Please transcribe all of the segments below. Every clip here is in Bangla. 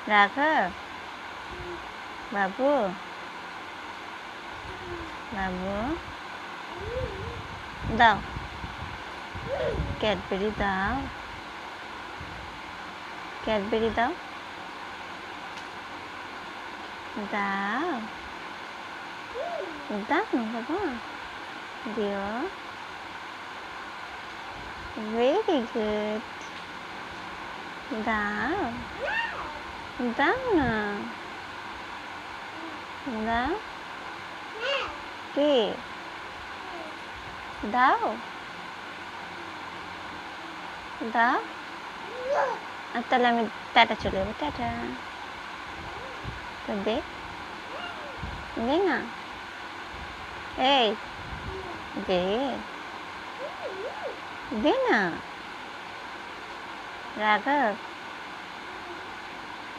রাঘব বাবু বাবু দাও ক্যাডবেরি দাও ক্যাডবেরি দাও দাও দাও না বাবা দিও ভেরি গুড দাও দাও না দাও কি দাও দাও আর তাহলে আমি টাটা চলে যাবো টাটা তো দে দে না এই দে দে না রাঘব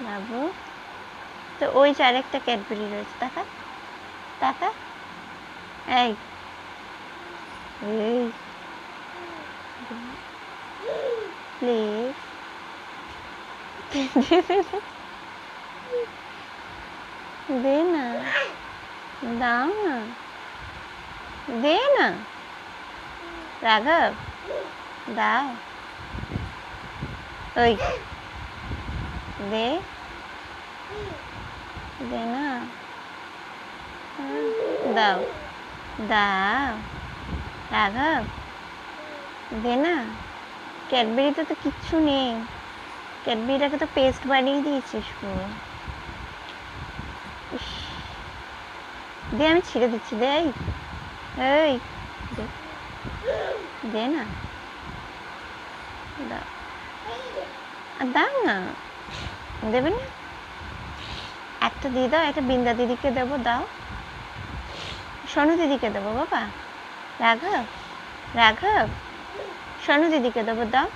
বাবু তো ওই যে আরেকটা ক্যাডবেরি রয়েছে টাকা টাকা এই এই প্লিজ দে না দাও না দে না রাঘব দাও ওই দে দে না দাও দাও রাঘব দে না ক্যাডবেরিতে তো কিচ্ছু নেই ক্যাডবেরিটাকে তো পেস্ট বানিয়ে দিয়েছিস পুরো দে আমি ছিঁড়ে দিচ্ছি দে এই দে না দাও দাও না দেবে না একটা দিয়ে দাও একটা বিন্দা দিদিকে দেবো দাও সোনু দিদিকে দেবো বাবা রাঘব রাঘব সোনু দিদিকে দেবো দাও